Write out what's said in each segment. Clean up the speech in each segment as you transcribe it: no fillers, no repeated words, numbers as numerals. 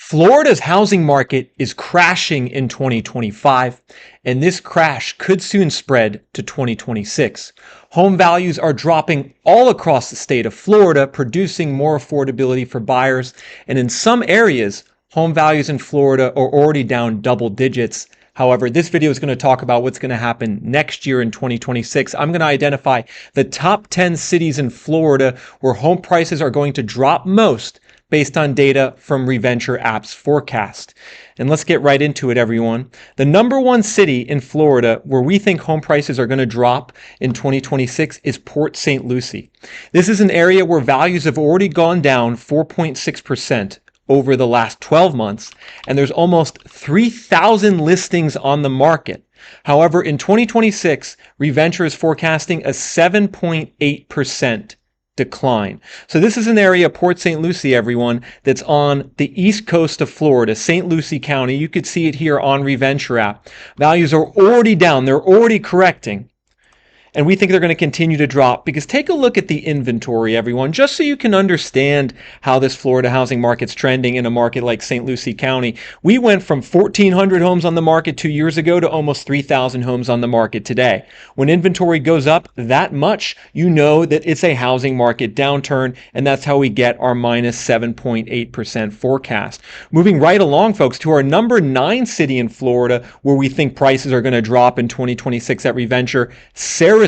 Florida's housing market is crashing in 2025, and this crash could soon spread to 2026. Home values are dropping all across the state of Florida, producing more affordability for buyers. And in some areas, home values in Florida are already down double digits. However, this video is going to talk about what's going to happen next year in 2026. I'm going to identify the top 10 cities in Florida where home prices are going to drop most based on data from Reventure App's forecast. And let's get right into it, everyone. The number one city in Florida where we think home prices are going to drop in 2026 is Port St. Lucie. This is an area where values have already gone down 4.6% over the last 12 months, and there's almost 3,000 listings on the market. However, in 2026, Reventure is forecasting a 7.8% decline. So this is an area, Port St. Lucie, everyone, that's on the east coast of Florida, St. Lucie County. You could see it here on Reventure app. Values are already down. They're already correcting. And we think they're going to continue to drop because take a look at the inventory, everyone, just so you can understand how this Florida housing market's trending in a market like St. Lucie County. We went from 1,400 homes on the market 2 years ago to almost 3,000 homes on the market today. When inventory goes up that much, you know that it's a housing market downturn, and that's how we get our minus 7.8% forecast. Moving right along, folks, to our number 9 city in Florida where we think prices are going to drop in 2026 at Reventure, Sarasota.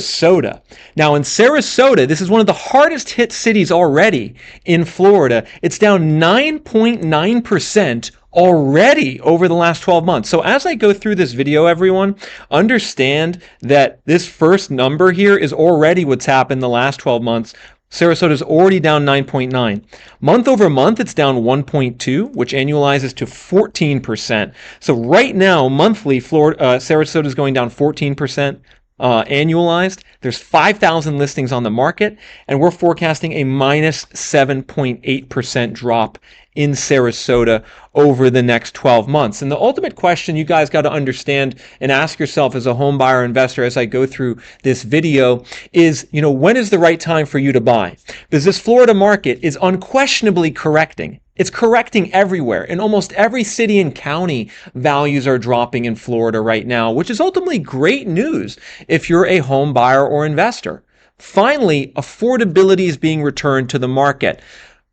Now in Sarasota, this is one of the hardest hit cities already in Florida. It's down 9.9% already over the last 12 months. So as I go through this video, everyone, understand that this first number here is already what's happened the last 12 months. Sarasota is already down 9.9. Month over month, it's down 1.2, which annualizes to 14%. So right now, monthly, Sarasota is going down 14%. Annualized. There's 5,000 listings on the market, and we're forecasting a minus 7.8% drop in Sarasota over the next 12 months. And the ultimate question you guys got to understand and ask yourself as a home buyer investor as I go through this video is, when is the right time for you to buy? Because this Florida market is unquestionably correcting. It's correcting everywhere. In almost every city and county, values are dropping in Florida right now, which is ultimately great news if you're a home buyer or investor. Finally, affordability is being returned to the market.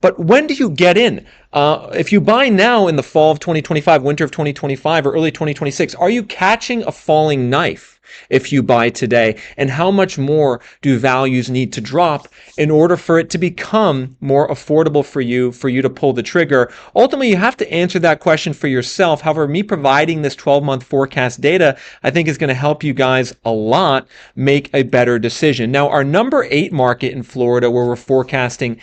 But when do you get in? If you buy now in the fall of 2025, winter of 2025, or early 2026, are you catching a falling knife if you buy today? And how much more do values need to drop in order for it to become more affordable for you to pull the trigger? Ultimately, you have to answer that question for yourself. However, me providing this 12-month forecast data, I think is going to help you guys a lot make a better decision. Now, our number 8 market in Florida where we're forecasting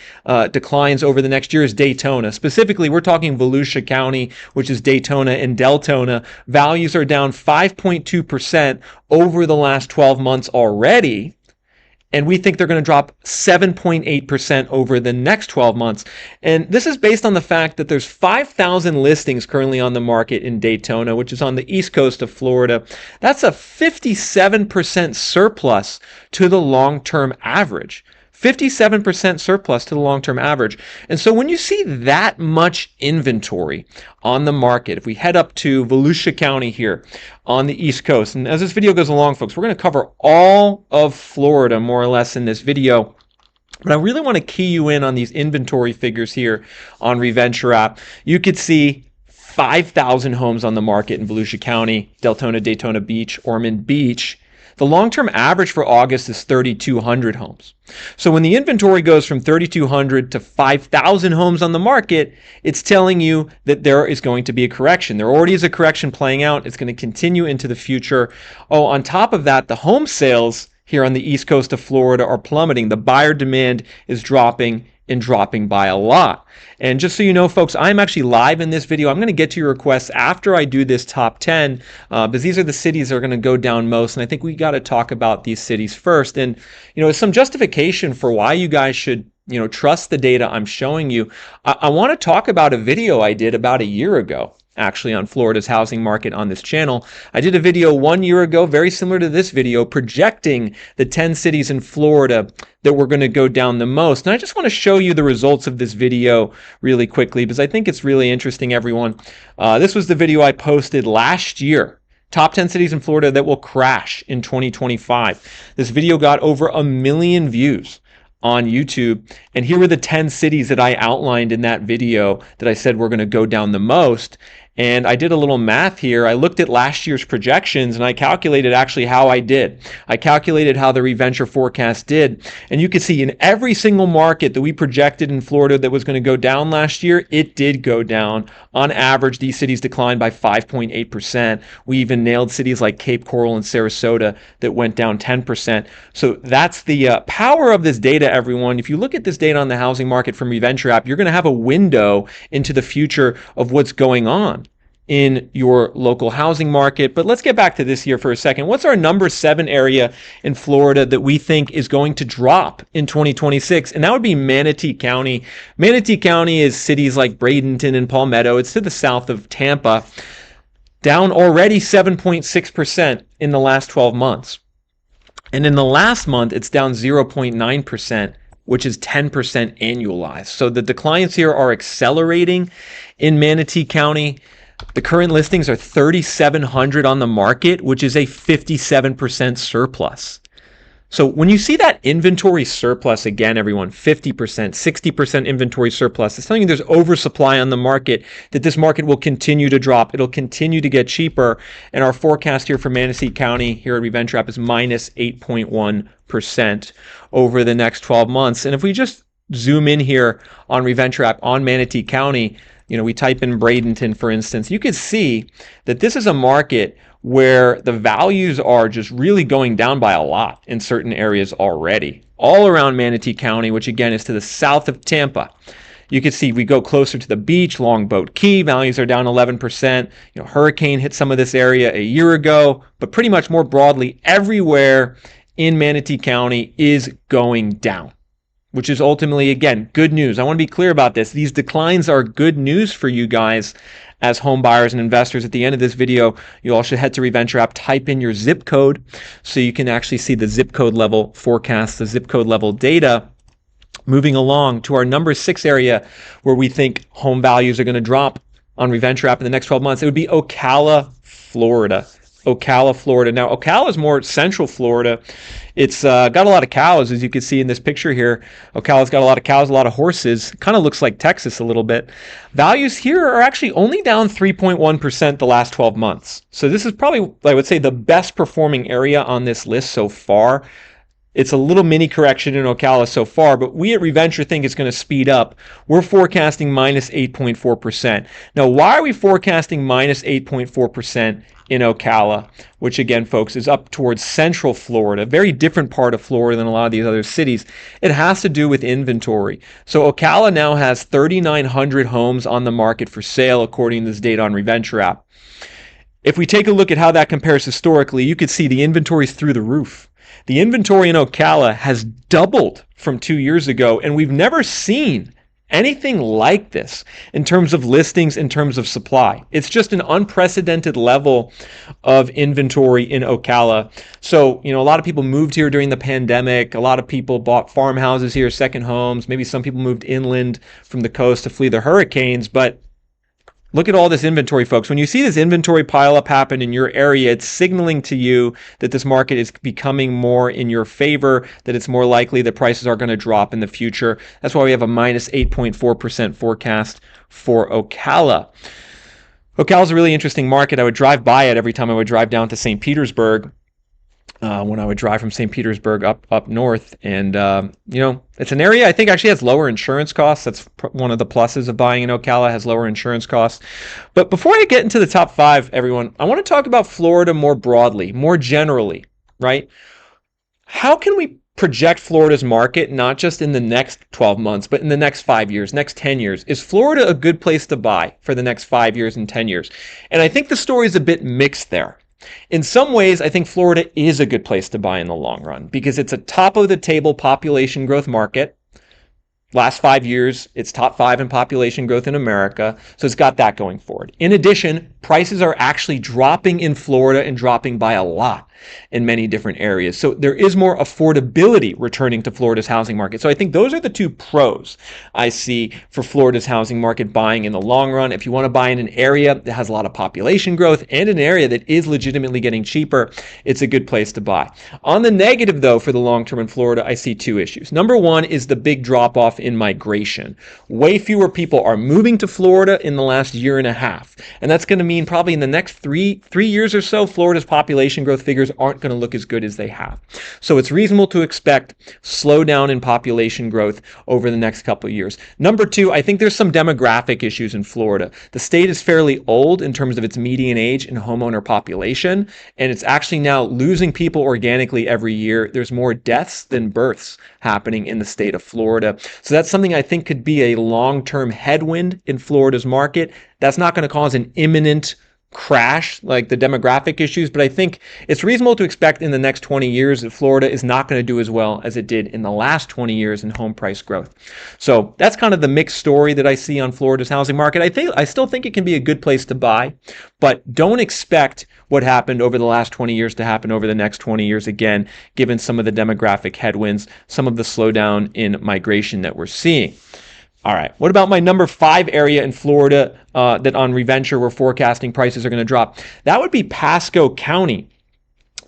declines over the next year is Daytona. Specifically, we're talking Volusia County, which is Daytona and Deltona. Values are down 5.2% over the last 12 months already, and we think they're going to drop 7.8% over the next 12 months. And this is based on the fact that there's 5,000 listings currently on the market in Daytona, which is on the east coast of Florida. That's a 57% surplus to the long-term average. 57% surplus to the long-term average. And so when you see that much inventory on the market, if we head up to Volusia County here on the East Coast, and as this video goes along, folks, we're going to cover all of Florida more or less in this video. But I really want to key you in on these inventory figures here on Reventure app. You could see 5,000 homes on the market in Volusia County, Deltona, Daytona Beach, Ormond Beach. The long-term average for August is 3,200 homes. So when the inventory goes from 3,200 to 5,000 homes on the market, it's telling you that there is going to be a correction. There already is a correction playing out. It's going to continue into the future. Oh, on top of that, the home sales here on the east coast of Florida are plummeting. The buyer demand is dropping by a lot. And just so you know, folks, I'm actually live in this video. I'm going to get to your requests after I do this top 10, because these are the cities that are going to go down most. And I think we got to talk about these cities first. And, some justification for why you guys should, trust the data I'm showing you. I want to talk about a video I did about a year ago. actually on Florida's housing market on this channel. I did a video 1 year ago, very similar to this video, projecting the 10 cities in Florida that were going to go down the most. And I just want to show you the results of this video really quickly because I think it's really interesting, everyone. This was the video I posted last year. Top 10 cities in Florida that will crash in 2025. This video got over 1 million views on YouTube. And here were the 10 cities that I outlined in that video that I said were going to go down the most. And I did a little math here. I looked at last year's projections and I calculated actually how I did. I calculated how the Reventure forecast did. And you can see in every single market that we projected in Florida that was going to go down last year, it did go down. On average, these cities declined by 5.8%. We even nailed cities like Cape Coral and Sarasota that went down 10%. So that's the power of this data, everyone. If you look at this data on the housing market from Reventure app, you're going to have a window into the future of what's going on in your local housing market. But let's get back to this here for a second. What's our number 7 area in Florida that we think is going to drop in 2026? And that would be Manatee County. Manatee County is cities like Bradenton and Palmetto. It's to the south of Tampa, down already 7.6% in the last 12 months. And in the last month, it's down 0.9%, which is 10% annualized. So the declines here are accelerating in Manatee County. The current listings are 3,700 on the market, which is a 57% surplus. So when you see that inventory surplus, again, everyone, 50%, 60% inventory surplus, it's telling you there's oversupply on the market, that this market will continue to drop. It'll continue to get cheaper. And our forecast here for Manatee County here at Reventure app is minus 8.1% over the next 12 months. And if we just zoom in here on Reventure app on Manatee County, we type in Bradenton, for instance, you can see that this is a market where the values are just really going down by a lot in certain areas already. All around Manatee County, which again is to the south of Tampa. You can see we go closer to the beach, Longboat Key, values are down 11%. Hurricane hit some of this area a year ago, but pretty much more broadly, everywhere in Manatee County is going down, which is ultimately, again, good news. I want to be clear about this. These declines are good news for you guys as home buyers and investors. At the end of this video, you all should head to Reventure app, type in your zip code so you can actually see the zip code level forecast, the zip code level data. Moving along to our number 6 area where we think home values are going to drop on Reventure app in the next 12 months, it would be Ocala, Florida. Ocala, Florida. Now, Ocala is more central Florida. It's got a lot of cows, as you can see in this picture here. Ocala's got a lot of cows, a lot of horses. Kind of looks like Texas a little bit. Values here are actually only down 3.1% the last 12 months. So this is probably, I would say, the best performing area on this list so far. It's a little mini correction in Ocala so far, but we at Reventure think it's going to speed up. We're forecasting minus 8.4%. Now, why are we forecasting minus 8.4% in Ocala, which again, folks, is up towards central Florida, a very different part of Florida than a lot of these other cities? It has to do with inventory. So Ocala now has 3,900 homes on the market for sale, according to this data on Reventure app. If we take a look at how that compares historically, you could see the inventory is through the roof. The inventory in Ocala has doubled from 2 years ago, and we've never seen anything like this in terms of listings, in terms of supply. It's just an unprecedented level of inventory in Ocala. So, a lot of people moved here during the pandemic. A lot of people bought farmhouses here, second homes. Maybe some people moved inland from the coast to flee the hurricanes, but look at all this inventory, folks. When you see this inventory pileup happen in your area, it's signaling to you that this market is becoming more in your favor, that it's more likely that prices are going to drop in the future. That's why we have a minus 8.4% forecast for Ocala. Ocala is a really interesting market. I would drive by it every time I would drive down to St. Petersburg. When I would drive from St. Petersburg up north. And, it's an area I think actually has lower insurance costs. That's one of the pluses of buying in Ocala, has lower insurance costs. But before I get into the top 5, everyone, I want to talk about Florida more broadly, more generally, right? How can we project Florida's market, not just in the next 12 months, but in the next 5 years, next 10 years? Is Florida a good place to buy for the next 5 years and 10 years? And I think the story is a bit mixed there. In some ways, I think Florida is a good place to buy in the long run because it's a top-of-the-table population growth market. Last 5 years, it's top 5 in population growth in America, so it's got that going forward. In addition, prices are actually dropping in Florida and dropping by a lot in many different areas. So there is more affordability returning to Florida's housing market. So I think those are the two pros I see for Florida's housing market buying in the long run. If you want to buy in an area that has a lot of population growth and an area that is legitimately getting cheaper, it's a good place to buy. On the negative, though, for the long term in Florida, I see two issues. Number one is the big drop off in migration. Way fewer people are moving to Florida in the last year and a half. And that's going to mean probably in the next three years or so, Florida's population growth figures aren't going to look as good as they have. So it's reasonable to expect slowdown in population growth over the next couple of years. Number two, I think there's some demographic issues in Florida. The state is fairly old in terms of its median age and homeowner population, and it's actually now losing people organically every year. There's more deaths than births happening in the state of Florida. So that's something I think could be a long-term headwind in Florida's market. That's not going to cause an imminent crash like the demographic issues, but I think it's reasonable to expect in the next 20 years that Florida is not going to do as well as it did in the last 20 years in home price growth. So that's kind of the mixed story that I see on Florida's housing market. I still think it can be a good place to buy, but don't expect what happened over the last 20 years to happen over the next 20 years again, given some of the demographic headwinds, some of the slowdown in migration that we're seeing. All right, what about my number 5 area in Florida that on Reventure we're forecasting prices are going to drop? That would be Pasco County.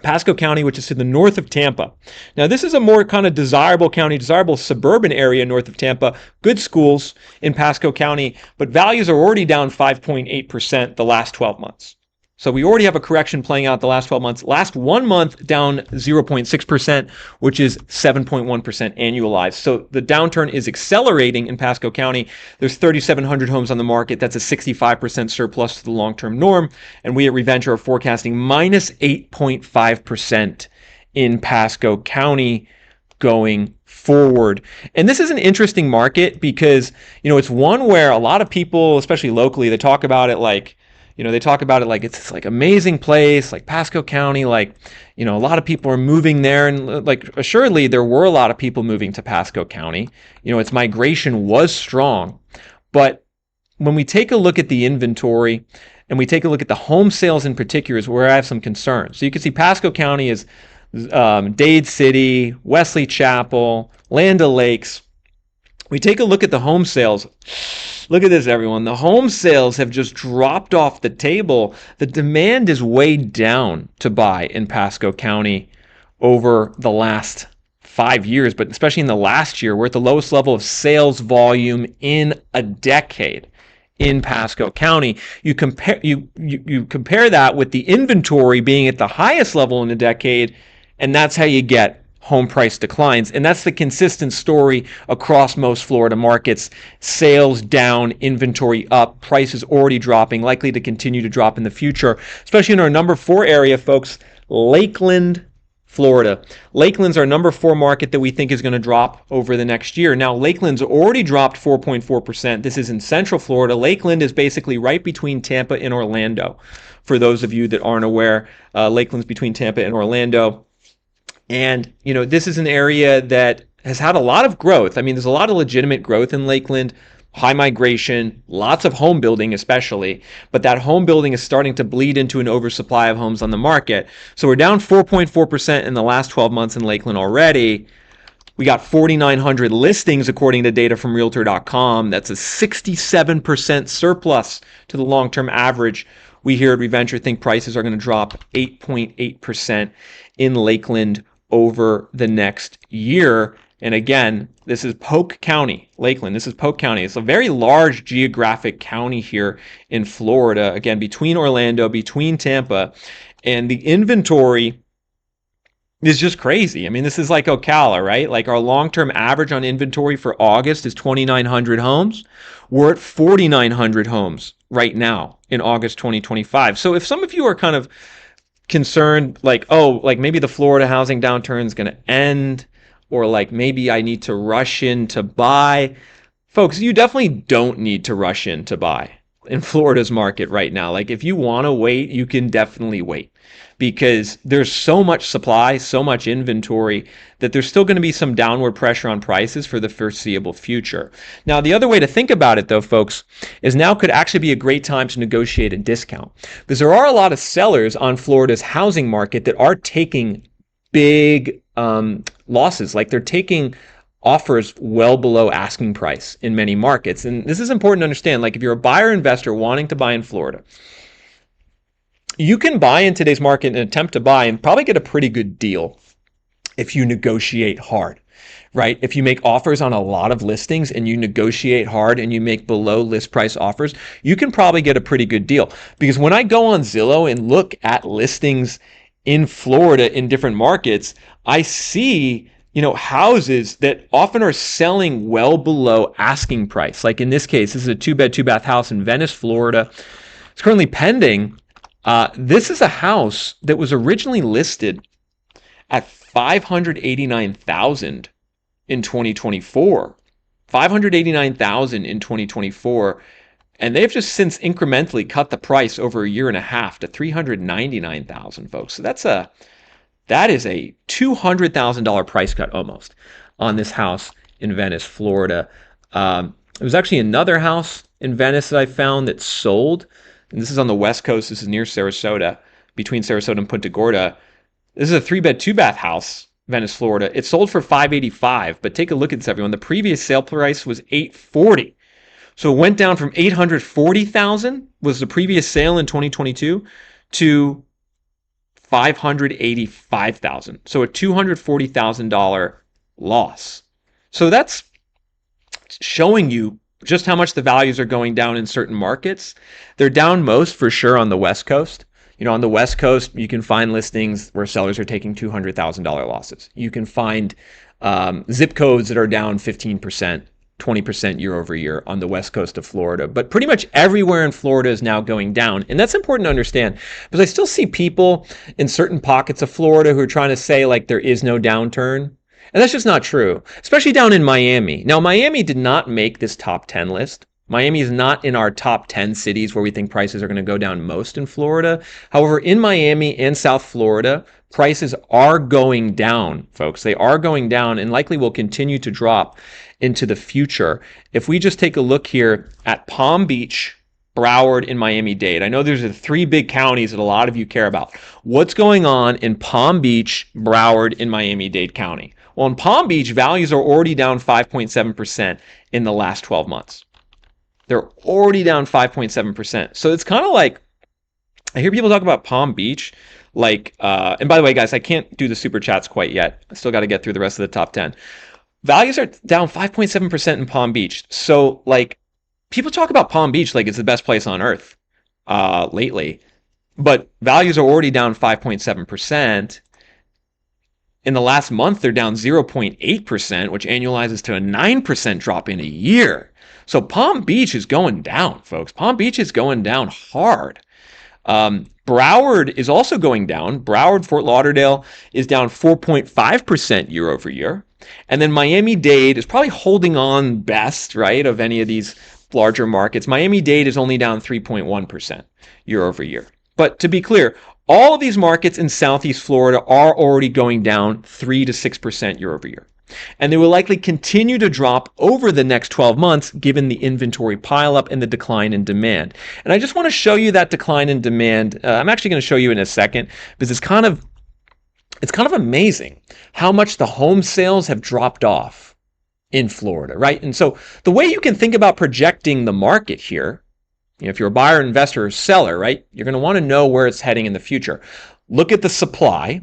Pasco County, which is to the north of Tampa. Now, this is a more kind of desirable county, desirable suburban area north of Tampa. Good schools in Pasco County, but values are already down 5.8% the last 12 months. So we already have a correction playing out the last 12 months. Last 1 month down 0.6%, which is 7.1% annualized. So the downturn is accelerating in Pasco County. There's 3,700 homes on the market. That's a 65% surplus to the long-term norm. And we at Reventure are forecasting minus 8.5% in Pasco County going forward. And this is an interesting market because, it's one where a lot of people, especially locally, they talk about it like, it's this like amazing place, like Pasco County, like, a lot of people are moving there. And like, assuredly, there were a lot of people moving to Pasco County. Its migration was strong. But when we take a look at the inventory and we take a look at the home sales in particular is where I have some concerns. So you can see Pasco County is Dade City, Wesley Chapel, Land O'Lakes. We take a look at the home sales. Look at this, everyone. The home sales have just dropped off the table. The demand is way down to buy in Pasco County over the last 5 years, but especially in the last year, we're at the lowest level of sales volume in a decade in Pasco County. You compare that with the inventory being at the highest level in a decade, and that's how you get home price declines. And that's the consistent story across most Florida markets. Sales down, inventory up, prices already dropping, likely to continue to drop in the future, especially in our number 4 area, folks, Lakeland, Florida. Lakeland's our number 4 market that we think is going to drop over the next year. Now, Lakeland's already dropped 4.4%. This is in Central Florida. Lakeland is basically right between Tampa and Orlando. For those of you that aren't aware, Lakeland's between Tampa and Orlando. And, this is an area that has had a lot of growth. I mean, there's a lot of legitimate growth in Lakeland, high migration, lots of home building especially, but that home building is starting to bleed into an oversupply of homes on the market. So we're down 4.4% in the last 12 months in Lakeland already. We got 4,900 listings according to data from Realtor.com. That's a 67% surplus to the long-term average. We here at Reventure think prices are going to drop 8.8% in Lakeland over the next year. And again, this is Polk County, Lakeland. This is Polk County. It's a very large geographic county here in Florida. Again, between Orlando, between Tampa. And the inventory is just crazy. I mean, this is like Ocala, right? Like our long-term average on inventory for August is 2,900 homes. We're at 4,900 homes right now in August 2025. So if some of you are kind of concerned, like, maybe the Florida housing downturn is going to end, or like maybe I need to rush in to buy. Folks, you definitely don't need to rush in to buy. in Florida's market right now. Like if you want to wait, you can definitely wait because there's so much supply, so much inventory that there's still going to be some downward pressure on prices for the foreseeable future. Now, the other way to think about it though, folks, is now could actually be a great time to negotiate a discount because there are a lot of sellers on Florida's housing market that are taking big losses. Like they're taking offers well below asking price in many markets. And this is important to understand. Like if you're a buyer investor wanting to buy in Florida, you can buy in today's market and attempt to buy and probably get a pretty good deal if you negotiate hard, right? If you make offers on a lot of listings and you negotiate hard and you make below list price offers, you can probably get a pretty good deal. Because when I go on Zillow and look at listings in Florida in different markets, I see houses that often are selling well below asking price. Like in this case, this is a 2-bed, 2-bath house in Venice, Florida. It's currently pending. This is a house that was originally listed at $589,000 in 2024. $589,000 in 2024. And they've just since incrementally cut the price over a year and a half to $399,000, folks. So that is a $200,000 price cut almost on this house in Venice, Florida. There was actually another house in Venice that I found that sold, and this is on the West Coast. This is near Sarasota, between Sarasota and Punta Gorda. This is a 3-bed, 2-bath house, Venice, Florida. It sold for $585,000, but take a look at this, everyone. The previous sale price was $840,000. So it went down from $840,000 was the previous sale in 2022 to $585,000. So a $240,000 loss. So that's showing you just how much the values are going down in certain markets. They're down most for sure on the West Coast. On the West Coast, you can find listings where sellers are taking $200,000 losses. You can find zip codes that are down 15%. 20% year over year on the West Coast of Florida. But pretty much everywhere in Florida is now going down. And that's important to understand because I still see people in certain pockets of Florida who are trying to say like there is no downturn. And that's just not true, especially down in Miami. Now, Miami did not make this top 10 list. Miami is not in our top 10 cities where we think prices are going to go down most in Florida. However, in Miami and South Florida, prices are going down, folks. They are going down and likely will continue to drop into the future. If we just take a look here at Palm Beach, Broward, and Miami-Dade. I know there's the 3 big counties that a lot of you care about. What's going on in Palm Beach, Broward, and Miami-Dade County? Well, in Palm Beach, values are already down 5.7% in the last 12 months. They're already down 5.7%. So it's kind of like, I hear people talk about Palm Beach, like, and by the way, guys, I can't do the super chats quite yet. I still got to get through the rest of the top 10. Values are down 5.7% in Palm Beach. So, like, people talk about Palm Beach like it's the best place on earth lately. But values are already down 5.7%. In the last month, they're down 0.8%, which annualizes to a 9% drop in a year. So Palm Beach is going down, folks. Palm Beach is going down hard. Broward is also going down. Broward, Fort Lauderdale is down 4.5% year over year. And then Miami-Dade is probably holding on best, right, of any of these larger markets. Miami-Dade is only down 3.1% year over year. But to be clear, all of these markets in Southeast Florida are already going down 3 to 6% year over year. And they will likely continue to drop over the next 12 months given the inventory pileup and the decline in demand. And I just want to show you that decline in demand. I'm actually going to show you in a second because it's kind of amazing how much the home sales have dropped off in Florida, right? And so the way you can think about projecting the market here, if you're a buyer, investor, or seller, right, you're going to want to know where it's heading in the future. Look at the supply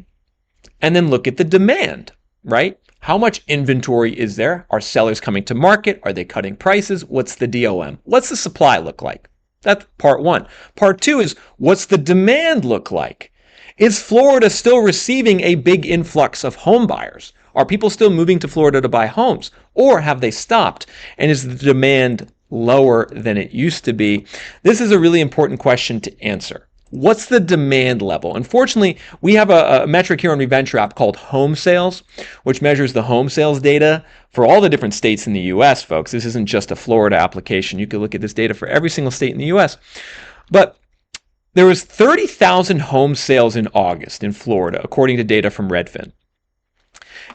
and then look at the demand, right? How much inventory is there? Are sellers coming to market? Are they cutting prices? What's the DOM? What's the supply look like? That's part one. Part two is what's the demand look like? Is Florida still receiving a big influx of home buyers? Are people still moving to Florida to buy homes? Or have they stopped? And is the demand lower than it used to be? This is a really important question to answer. what's the demand level? Unfortunately, we have a metric here on Reventure app called home sales, which measures the home sales data for all the different states in the U.S., folks. This isn't just a Florida application. You could look at this data for every single state in the U.S. But there was 30,000 home sales in August in Florida, according to data from Redfin.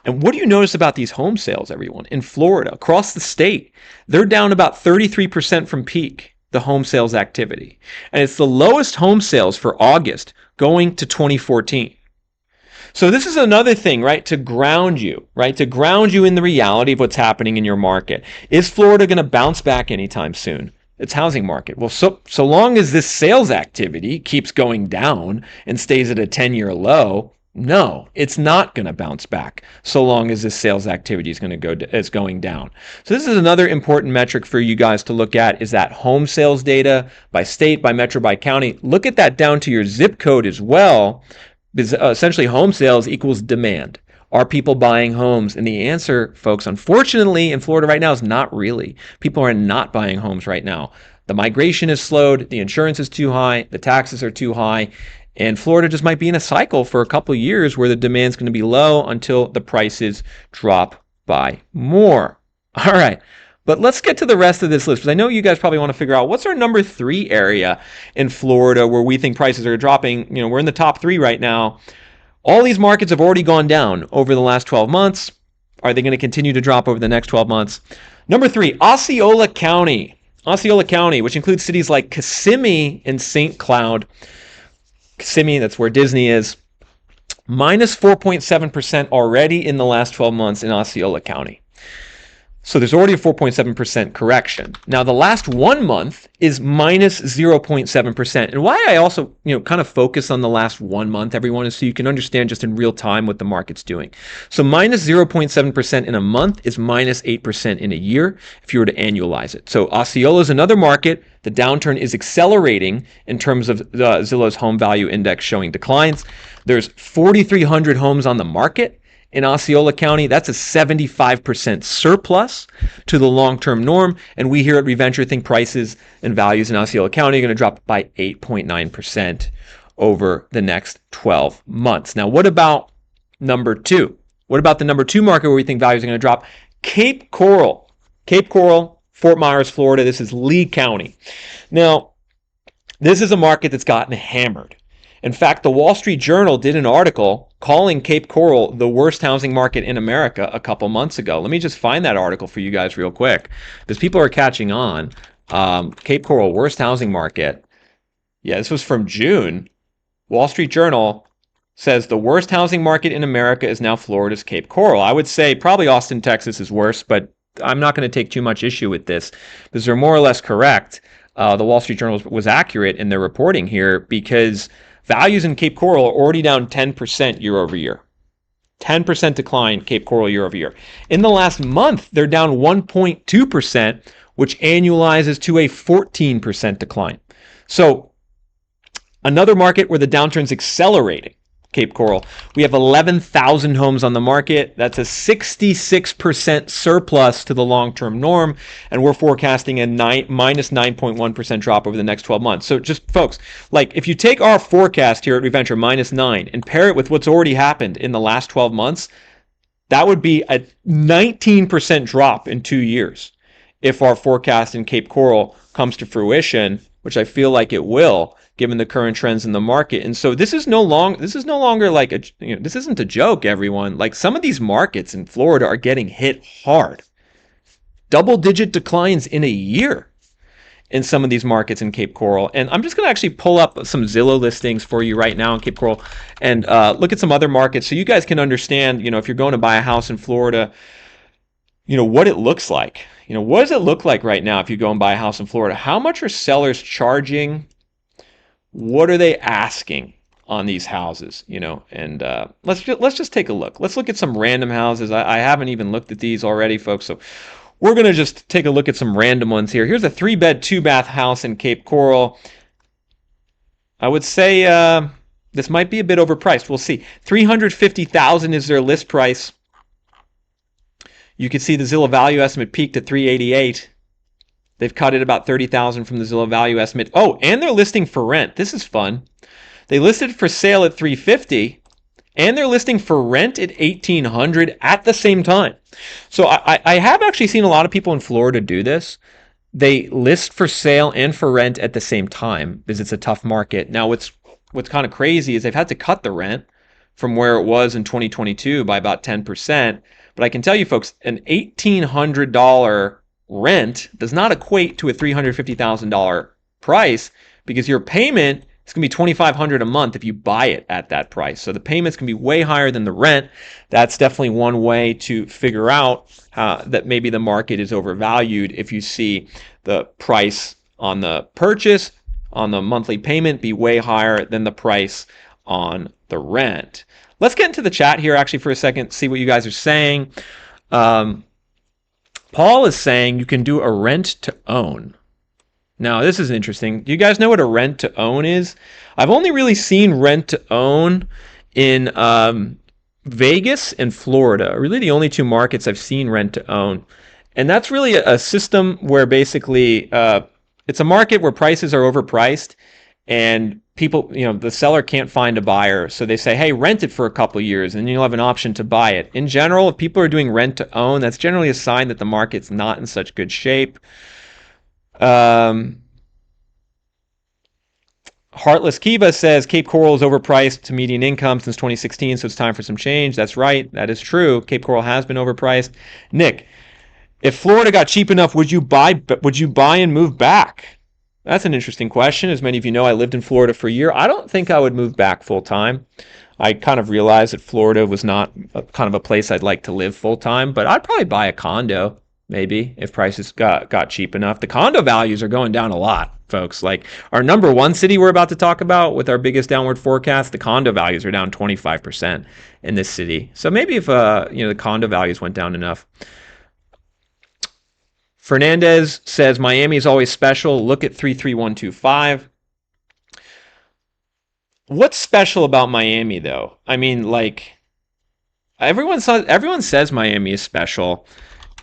And what do you notice about these home sales, everyone? In Florida, across the state, they're down about 33% from peak, the home sales activity. And it's the lowest home sales for August going to 2014. So this is another thing, right, to ground you, right, to ground you in the reality of what's happening in your market. Is Florida going to bounce back anytime soon? It's housing market. Well, so long as this sales activity keeps going down and stays at a 10-year low, no, it's not going to bounce back so long as this sales activity is going down. So this is another important metric for you guys to look at, is that home sales data by state, by metro, by county. Look at that down to your zip code as well, because essentially home sales equals demand. Are people buying homes? And the answer, folks, unfortunately in Florida right now is not really. People are not buying homes right now. The migration is slowed, the insurance is too high, the taxes are too high, and Florida just might be in a cycle for a couple of years where the demand's going to be low until the prices drop by more. All right, but let's get to the rest of this list, because I know you guys probably want to figure out what's our number 3 area in Florida where we think prices are dropping. You know, we're in the top 3 right now. All these markets have already gone down over the last 12 months. Are they going to continue to drop over the next 12 months? Number 3, Osceola County. Osceola County, which includes cities like Kissimmee and St. Cloud. Kissimmee, that's where Disney is. Minus 4.7% already in the last 12 months in Osceola County. So there's already a 4.7% correction. Now the last 1 month is minus 0.7%. And why I also, kind of focus on the last 1 month, everyone, is so you can understand just in real time what the market's doing. So minus 0.7% in a month is minus 8% in a year if you were to annualize it. So Osceola is another market. The downturn is accelerating in terms of Zillow's home value index showing declines. There's 4,300 homes on the market in Osceola County. That's a 75% surplus to the long-term norm. And we here at Reventure think prices and values in Osceola County are going to drop by 8.9% over the next 12 months. Now, what about number 2? What about the number 2 market where we think values are going to drop? Cape Coral. Cape Coral, Fort Myers, Florida. This is Lee County. Now, this is a market that's gotten hammered. In fact, the Wall Street Journal did an article calling Cape Coral the worst housing market in America a couple months ago. Let me just find that article for you guys real quick, because people are catching on. Cape Coral, worst housing market. Yeah, this was from June. Wall Street Journal says the worst housing market in America is now Florida's Cape Coral. I would say probably Austin, Texas is worse, but I'm not going to take too much issue with this because they're more or less correct. The Wall Street Journal was accurate in their reporting here, because values in Cape Coral are already down 10% year over year. 10% decline Cape Coral year over year. In the last month, they're down 1.2%, which annualizes to a 14% decline. So another market where the downturn's accelerating, Cape Coral. We have 11,000 homes on the market. That's a 66% surplus to the long-term norm, and we're forecasting a minus 9.1% drop over the next 12 months. So just, folks, like if you take our forecast here at Reventure, minus 9, and pair it with what's already happened in the last 12 months, that would be a 19% drop in 2 years if our forecast in Cape Coral comes to fruition, which I feel like it will, given the current trends in the market. And so this is no longer like this isn't a joke, everyone. Like, some of these markets in Florida are getting hit hard. Double-digit declines in a year in some of these markets in Cape Coral. And I'm just going to actually pull up some Zillow listings for you right now in Cape Coral and look at some other markets so you guys can understand, if you're going to buy a house in Florida, what it looks like. What does it look like right now if you go and buy a house in Florida? How much are sellers charging? What are they asking on these houses? And let's just take a look. Let's look at some random houses. I haven't even looked at these already, folks. So we're going to just take a look at some random ones here. Here's a 3-bed, 2-bath house in Cape Coral. I would say this might be a bit overpriced. We'll see. $350,000 is their list price. You can see the Zillow value estimate peaked at $388,000. They've cut it about 30,000 from the Zillow value estimate. Oh, and they're listing for rent. This is fun. They listed for sale at 350, and they're listing for rent at 1,800 at the same time. So I have actually seen a lot of people in Florida do this. They list for sale and for rent at the same time because it's a tough market. Now, what's kind of crazy is they've had to cut the rent from where it was in 2022 by about 10%. But I can tell you, folks, an $1,800 rent does not equate to a $350,000 price because your payment is going to be $2,500 a month if you buy it at that price. So the payments can be way higher than the rent. That's definitely one way to figure out that maybe the market is overvalued if you see the price on the purchase, on the monthly payment be way higher than the price on the rent. Let's get into the chat here actually for a second, see what you guys are saying. Paul is saying you can do a rent to own. Now, this is interesting. Do you guys know what a rent to own is? I've only really seen rent to own in Vegas and Florida, really the only two markets I've seen rent to own. And that's really a system where basically it's a market where prices are overpriced and people, the seller can't find a buyer. So they say, hey, rent it for a couple of years and you'll have an option to buy it. In general, if people are doing rent to own, that's generally a sign that the market's not in such good shape. Heartless Kiva says Cape Coral is overpriced to median income since 2016, so it's time for some change. That's right. That is true. Cape Coral has been overpriced. Nick, if Florida got cheap enough, would you buy and move back? That's an interesting question. As many of you know, I lived in Florida for a year. I don't think I would move back full time. I kind of realized that Florida was not kind of a place I'd like to live full time, but I'd probably buy a condo. Maybe if prices got cheap enough. The condo values are going down a lot, folks. Like our number one city we're about to talk about with our biggest downward forecast, the condo values are down 25% in this city. So maybe if the condo values went down enough. Fernandez says Miami is always special. Look at 33125. What's special about Miami though? I mean, like everyone says Miami is special.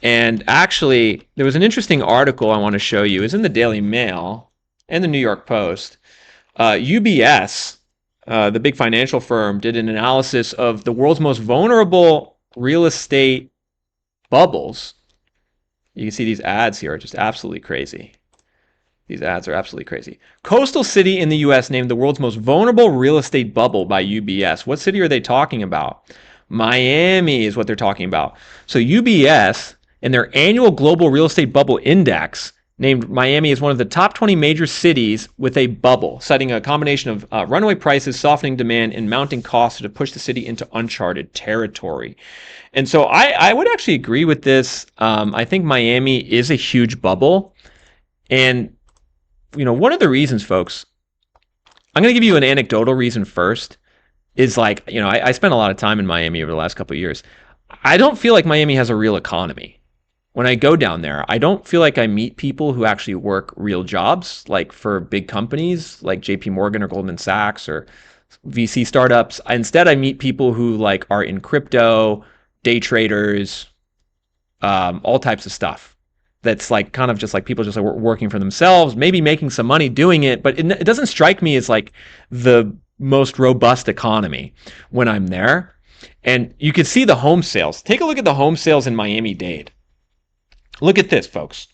And actually, there was an interesting article I want to show you. It's in the Daily Mail and the New York Post. UBS, the big financial firm, did an analysis of the world's most vulnerable real estate bubbles. You can see these ads here are just absolutely crazy. These ads are absolutely crazy. Coastal city in the U.S. named the world's most vulnerable real estate bubble by UBS. What city are they talking about? Miami is what they're talking about. So UBS, in their annual Global Real Estate Bubble Index, named Miami as one of the top 20 major cities with a bubble, citing a combination of runaway prices, softening demand, and mounting costs to push the city into uncharted territory. And so I would actually agree with this. I think Miami is a huge bubble. And, one of the reasons, folks, I'm going to give you an anecdotal reason first, is like, I spent a lot of time in Miami over the last couple of years. I don't feel like Miami has a real economy. When I go down there, I don't feel like I meet people who actually work real jobs, like for big companies like JP Morgan or Goldman Sachs or VC startups. Instead, I meet people who like are in crypto, day traders, all types of stuff. That's like kind of just like people just like working for themselves, maybe making some money doing it, but it doesn't strike me as like the most robust economy when I'm there. And you can see the home sales. Take a look at the home sales in Miami-Dade. Look at this, folks.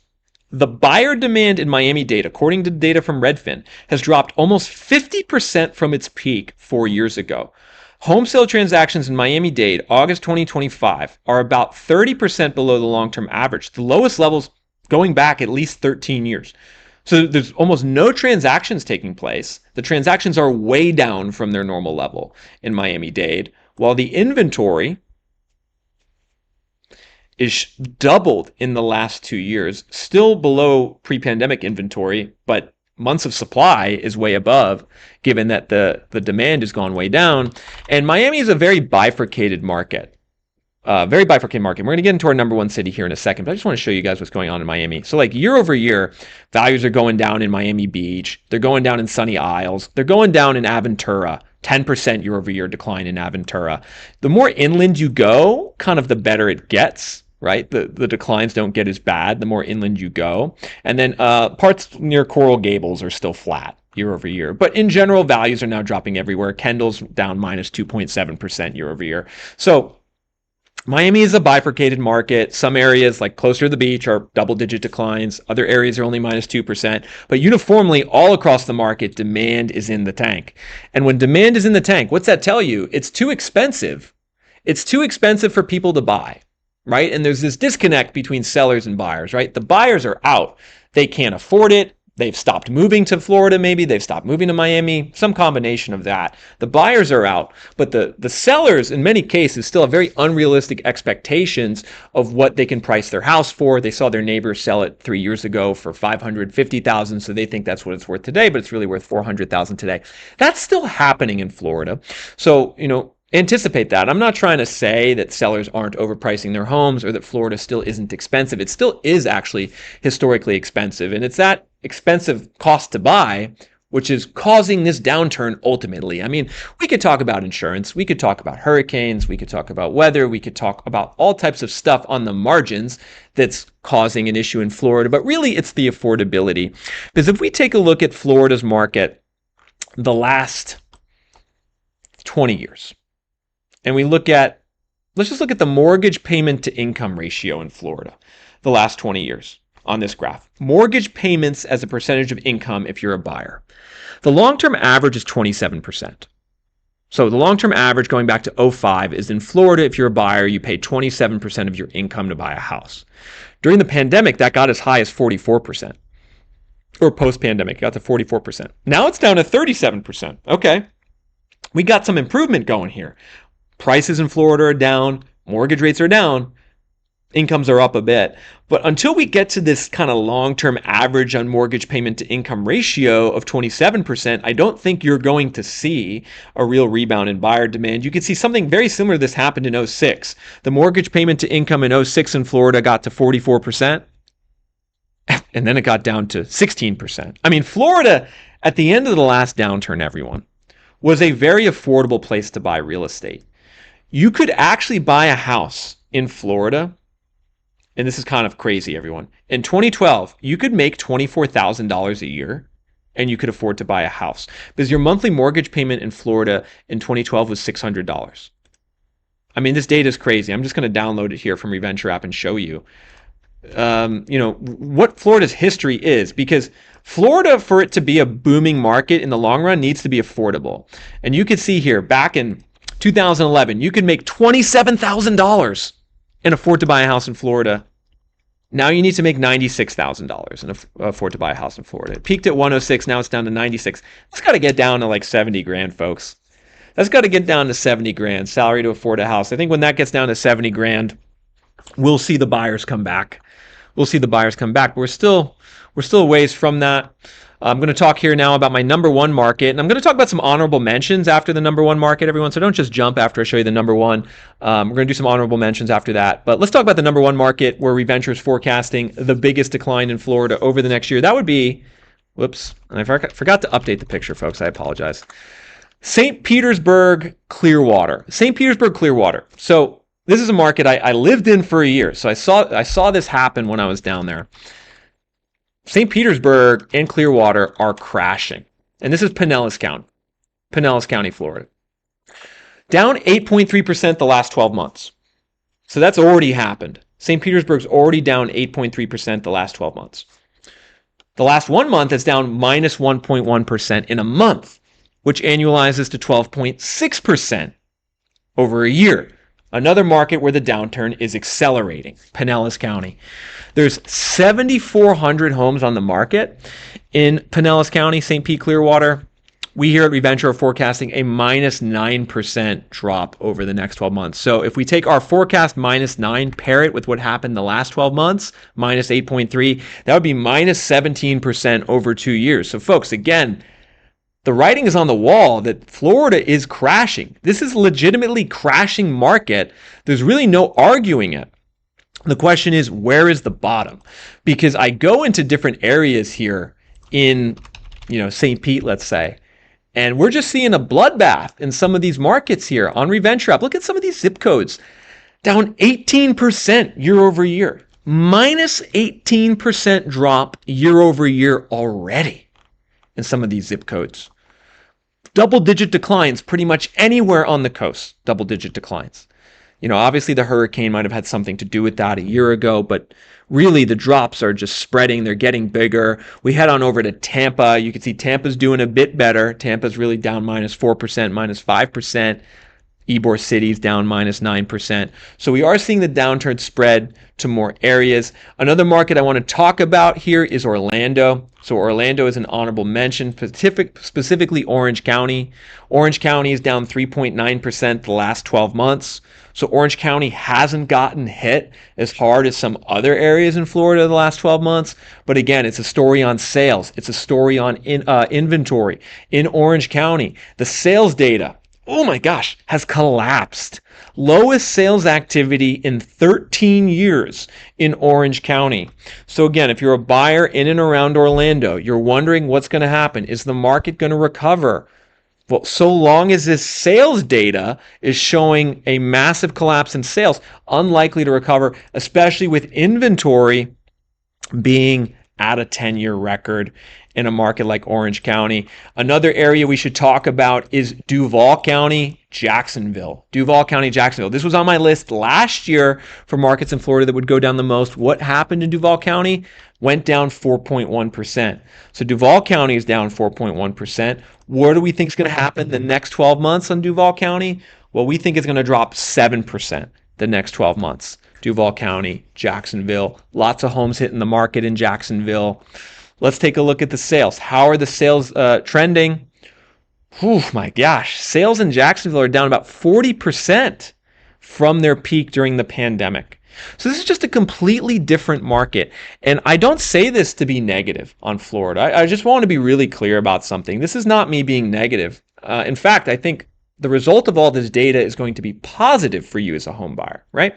The buyer demand in Miami-Dade, according to data from Redfin, has dropped almost 50% from its peak 4 years ago. Home sale transactions in Miami-Dade, August 2025, are about 30% below the long-term average, the lowest levels going back at least 13 years. So there's almost no transactions taking place. The transactions are way down from their normal level in Miami-Dade, while the inventory is doubled in the last 2 years, still below pre-pandemic inventory, but months of supply is way above, given that the demand has gone way down. And Miami is a very bifurcated market. We're going to get into our number one city here in a second, but I just want to show you guys what's going on in Miami. So like year over year, values are going down in Miami Beach. They're going down in Sunny Isles. They're going down in Aventura. 10% year over year decline in Aventura. The more inland you go, kind of the better it gets. right? The declines don't get as bad the more inland you go. And then parts near Coral Gables are still flat year over year. But in general, values are now dropping everywhere. Kendall's down minus 2.7% year over year. So Miami is a bifurcated market. Some areas like closer to the beach are double-digit declines. Other areas are only minus 2%. But uniformly, all across the market, demand is in the tank. And when demand is in the tank, what's that tell you? It's too expensive. It's too expensive for people to buy, right? And there's this disconnect between sellers and buyers, right? The buyers are out. They can't afford it. They've stopped moving to Florida, maybe. They've stopped moving to Miami, some combination of that. The buyers are out, but the sellers, in many cases, still have very unrealistic expectations of what they can price their house for. They saw their neighbors sell it 3 years ago for $550,000, so they think that's what it's worth today, but it's really worth $400,000 today. That's still happening in Florida. So, anticipate that. I'm not trying to say that sellers aren't overpricing their homes or that Florida still isn't expensive. It still is actually historically expensive, and it's that expensive cost to buy which is causing this downturn ultimately. I mean, we could talk about insurance, we could talk about hurricanes, we could talk about weather, we could talk about all types of stuff on the margins that's causing an issue in Florida, but really it's the affordability. Because if we take a look at Florida's market the last 20 years, and we look at, let's just look at the mortgage payment to income ratio in Florida the last 20 years on this graph. Mortgage payments as a percentage of income if you're a buyer. The long-term average is 27%. So the long-term average going back to 2005 is in Florida, if you're a buyer, you pay 27% of your income to buy a house. During the pandemic, that got as high as 44%. Or post-pandemic, it got to 44%. Now it's down to 37%. Okay, we got some improvement going here. Prices in Florida are down, mortgage rates are down, incomes are up a bit. But until we get to this kind of long-term average on mortgage payment to income ratio of 27%, I don't think you're going to see a real rebound in buyer demand. You can see something very similar to this happened in 2006. The mortgage payment to income in 2006 in Florida got to 44%, and then it got down to 16%. I mean, Florida, at the end of the last downturn, everyone, was a very affordable place to buy real estate. You could actually buy a house in Florida, and this is kind of crazy, everyone. In 2012, you could make $24,000 a year, and you could afford to buy a house. Because your monthly mortgage payment in Florida in 2012 was $600. I mean, this data is crazy. I'm just going to download it here from Reventure app and show you, what Florida's history is. Because Florida, for it to be a booming market in the long run, needs to be affordable. And you can see here, back in 2011, you could make $27,000 and afford to buy a house in Florida. Now you need to make $96,000 and afford to buy a house in Florida. It peaked at 106, now it's down to 96. That's got to get down to like 70 grand, folks. That's got to get down to 70 grand, salary to afford a house. I think when that gets down to 70 grand, we'll see the buyers come back. But we're still a ways from that. I'm going to talk here now about my number one market, and I'm going to talk about some honorable mentions after the number one market, everyone. So don't just jump after I show you the number one. We're going to do some honorable mentions after that. But let's talk about the number one market where Reventure is forecasting the biggest decline in Florida over the next year. That would be, whoops, and I forgot to update the picture, folks. I apologize. St. Petersburg, Clearwater. St. Petersburg, Clearwater. So this is a market I lived in for a year. So I saw this happen when I was down there. St. Petersburg and Clearwater are crashing. And this is Pinellas County, Florida. Down 8.3% the last 12 months. So that's already happened. St. Petersburg's already down 8.3% the last 12 months. The last 1 month is down minus 1.1% in a month, which annualizes to 12.6% over a year. Another market where the downturn is accelerating, Pinellas County. There's 7,400 homes on the market in Pinellas County, St. Pete, Clearwater. We here at Reventure are forecasting a minus 9% drop over the next 12 months. So if we take our forecast minus 9, pair it with what happened the last 12 months, minus 8.3, that would be minus 17% over 2 years. So folks, again, the writing is on the wall that Florida is crashing. This is legitimately crashing market. There's really no arguing it. The question is, where is the bottom? Because I go into different areas here in, St. Pete, let's say, and we're just seeing a bloodbath in some of these markets here on Reventure app. Look at some of these zip codes. down 18% year over year. Minus 18% drop year over year already in some of these zip codes. Double-digit declines pretty much anywhere on the coast. Double-digit declines. Obviously the hurricane might have had something to do with that a year ago, but really the drops are just spreading. They're getting bigger. We head on over to Tampa. You can see Tampa's doing a bit better. Tampa's really down minus 4%, minus 5%. Ybor City's down minus 9%. So we are seeing the downturn spread to more areas. Another market I want to talk about here is Orlando. So Orlando is an honorable mention, specifically Orange County. Orange County is down 3.9% the last 12 months. So Orange County hasn't gotten hit as hard as some other areas in Florida the last 12 months. But again, it's a story on sales. It's a story on inventory. In Orange County, the sales data, oh my gosh, has collapsed. Lowest sales activity in 13 years in Orange County. So again, if you're a buyer in and around Orlando, you're wondering what's going to happen. Is the market going to recover? Well, so long as this sales data is showing a massive collapse in sales, unlikely to recover, especially with inventory being at a 10-year record in a market like Orange County. Another area we should talk about is Duval County, Jacksonville. Duval County, Jacksonville. This was on my list last year for markets in Florida that would go down the most. What happened in Duval County? Went down 4.1%. So Duval County is down 4.1%. What do we think is going to happen the next 12 months on Duval County? Well, we think it's going to drop 7% the next 12 months. Duval County, Jacksonville. Lots of homes hitting the market in Jacksonville. Let's take a look at the sales. How are the sales trending? Oh my gosh. Sales in Jacksonville are down about 40% from their peak during the pandemic. So this is just a completely different market. And I don't say this to be negative on Florida. I just want to be really clear about something. This is not me being negative. In fact, I think the result of all this data is going to be positive for you as a home buyer, right?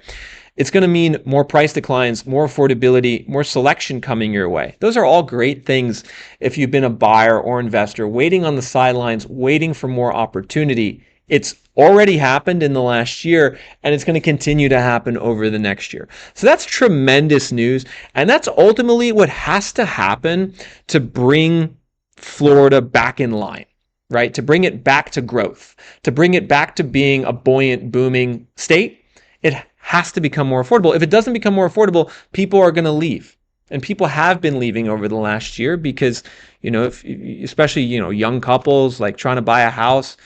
It's going to mean more price declines, more affordability, more selection coming your way. Those are all great things if you've been a buyer or investor waiting on the sidelines, waiting for more opportunity. It's already happened in the last year, and it's going to continue to happen over the next year. So that's tremendous news, and that's ultimately what has to happen to bring Florida back in line, right? To bring it back to growth, to bring it back to being a buoyant, booming state. It has to become more affordable. If it doesn't become more affordable, people are going to leave. And people have been leaving over the last year because, especially, young couples like trying to buy a house,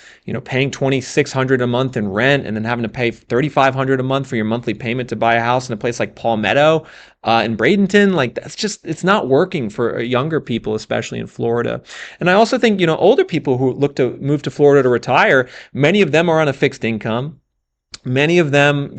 paying $2,600 a month in rent and then having to pay $3,500 a month for your monthly payment to buy a house in a place like Palmetto in Bradenton. Like it's not working for younger people, especially in Florida. And I also think, older people who look to move to Florida to retire, many of them are on a fixed income. Many of them,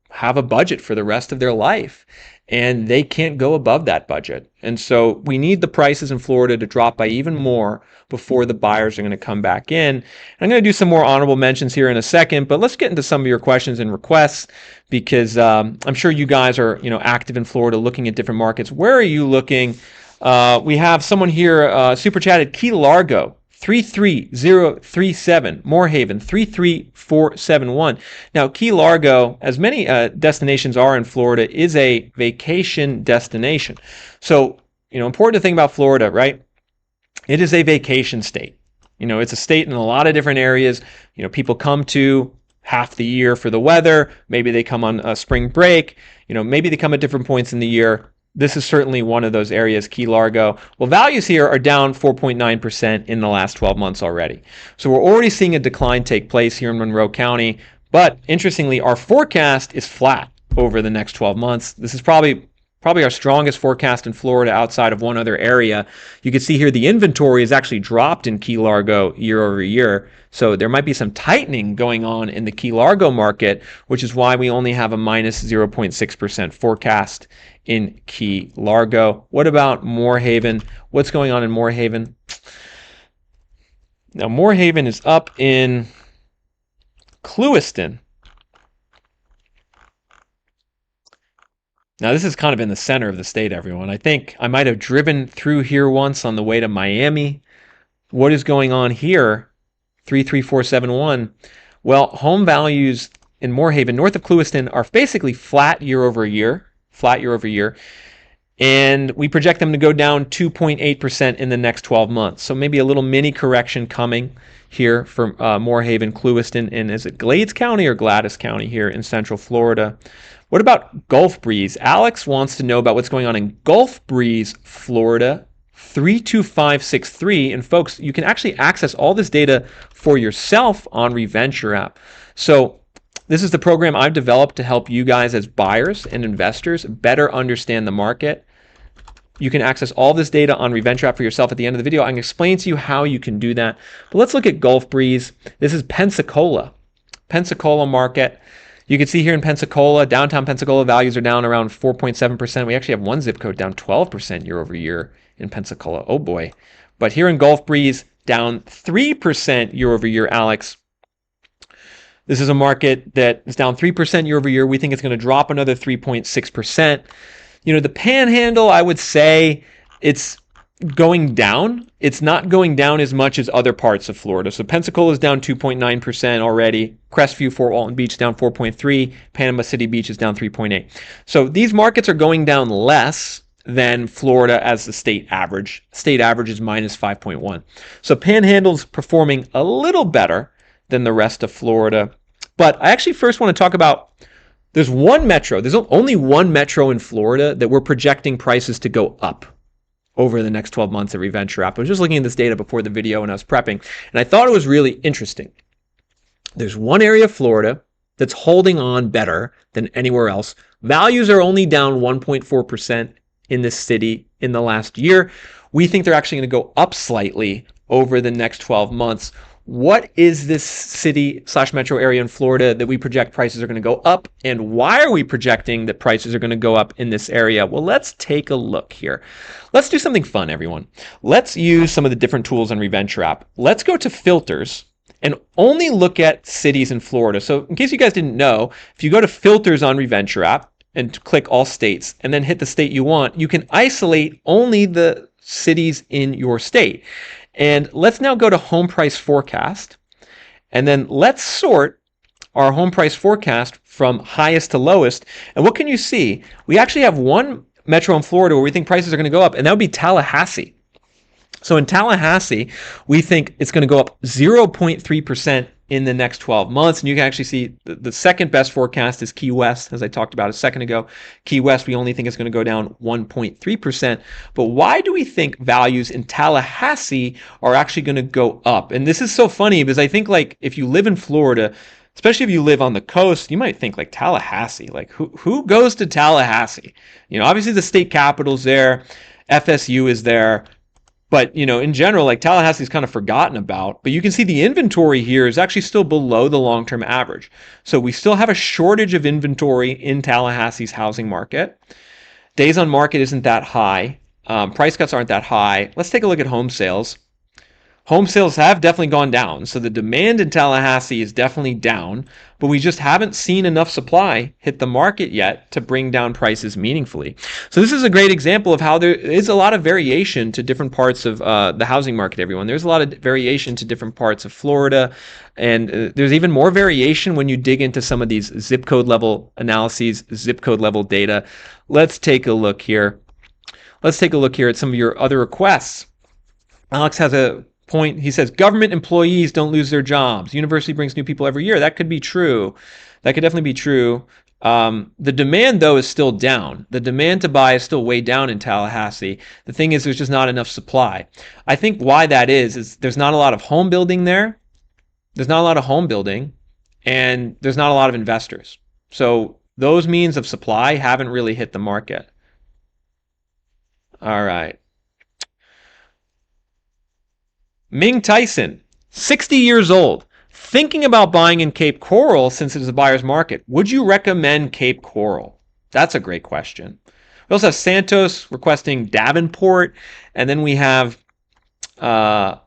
have a budget for the rest of their life, and they can't go above that budget. And so we need the prices in Florida to drop by even more before the buyers are going to come back in. And I'm going to do some more honorable mentions here in a second, but let's get into some of your questions and requests because I'm sure you guys are, active in Florida looking at different markets. Where are you looking? We have someone here super chatted Key Largo. 33037, Moorhaven 33471. Now, Key Largo, as many destinations are in Florida, is a vacation destination. So, important to think about Florida, right? It is a vacation state. It's a state in a lot of different areas. People come to half the year for the weather. Maybe they come on a spring break. Maybe they come at different points in the year. This is certainly one of those areas, Key Largo. Well, values here are down 4.9% in the last 12 months already. So we're already seeing a decline take place here in Monroe County. But interestingly, our forecast is flat over the next 12 months. This is probably our strongest forecast in Florida outside of one other area. You can see here the inventory has actually dropped in Key Largo year over year. So there might be some tightening going on in the Key Largo market, which is why we only have a minus 0.6% forecast in Key Largo. What about Moorhaven? What's going on in Moorhaven? Now, Moorhaven is up in Clewiston. Now, this is kind of in the center of the state, everyone. I think I might have driven through here once on the way to Miami. What is going on here? 33471. Well, home values in Moorhaven, north of Clewiston, are basically flat year over year, and we project them to go down 2.8% in the next 12 months. So maybe a little mini correction coming here for Moorhaven, Clewiston, and is it Glades County or Gladys County here in Central Florida? What about Gulf Breeze? Alex wants to know about what's going on in Gulf Breeze, Florida, 32563. And folks, you can actually access all this data for yourself on Reventure app. So this is the program I've developed to help you guys as buyers and investors better understand the market. You can access all this data on Reventure app for yourself at the end of the video. I can explain to you how you can do that. But let's look at Gulf Breeze. This is Pensacola market. You can see here in Pensacola, downtown Pensacola, values are down around 4.7%. We actually have one zip code down 12% year over year in Pensacola. Oh boy. But here in Gulf Breeze, down 3% year over year, Alex. This is a market that is down 3% year over year. We think it's going to drop another 3.6%. You know, the Panhandle, I would say it's going down. It's not going down as much as other parts of Florida. So Pensacola is down 2.9% already. Crestview, Fort Walton Beach down 4.3. Panama City Beach is down 3.8. So these markets are going down less than Florida as the state average. State average is minus 5.1. So Panhandle's performing a little better than the rest of Florida. But I actually first want to talk about there's only one metro in Florida that we're projecting prices to go up over the next 12 months at Reventure app. I was just looking at this data before the video when I was prepping, and I thought it was really interesting. There's one area of Florida that's holding on better than anywhere else. Values are only down 1.4% in this city in the last year. We think they're actually going to go up slightly over the next 12 months. What is this city/metro area in Florida that we project prices are going to go up? And why are we projecting that prices are going to go up in this area? Well, let's take a look here. Let's do something fun, everyone. Let's use some of the different tools on Reventure app. Let's go to filters and only look at cities in Florida. So in case you guys didn't know, if you go to filters on Reventure app and click all states and then hit the state you want, you can isolate only the cities in your state. And let's now go to home price forecast, and then let's sort our home price forecast from highest to lowest. And what can you see? We actually have one metro in Florida where we think prices are going to go up, and that would be Tallahassee. So in Tallahassee, we think it's going to go up 0.3% in the next 12 months. And you can actually see the second best forecast is Key West, as I talked about a second ago. Key West, we only think it's going to go down 1.3%. But why do we think values in Tallahassee are actually going to go up? And this is so funny because I think like if you live in Florida, especially if you live on the coast, you might think like Tallahassee, like who goes to Tallahassee? You know, obviously the state capital's there, FSU is there. But, you know, in general, like Tallahassee is kind of forgotten about. But you can see the inventory here is actually still below the long-term average. So we still have a shortage of inventory in Tallahassee's housing market. Days on market isn't that high. Price cuts aren't that high. Let's take a look at home sales. Home sales have definitely gone down. So the demand in Tallahassee is definitely down, but we just haven't seen enough supply hit the market yet to bring down prices meaningfully. So this is a great example of how there is a lot of variation to different parts of the housing market, everyone. There's a lot of variation to different parts of Florida, and there's even more variation when you dig into some of these zip code level analyses, zip code level data. Let's take a look here. Let's take a look here at some of your other requests. Alex has a point. He says government employees don't lose their jobs. University brings new people every year. That could be true. That could definitely be true. The demand, though, is still down. The demand to buy is still way down in Tallahassee. The thing is, there's just not enough supply. I think why that is there's not a lot of home building there. There's not a lot of home building, and there's not a lot of investors. So those means of supply haven't really hit the market. All right. Ming Tyson, 60 years old, thinking about buying in Cape Coral since it is a buyer's market. Would you recommend Cape Coral? That's a great question. We also have Santos requesting Davenport, and then we have Eric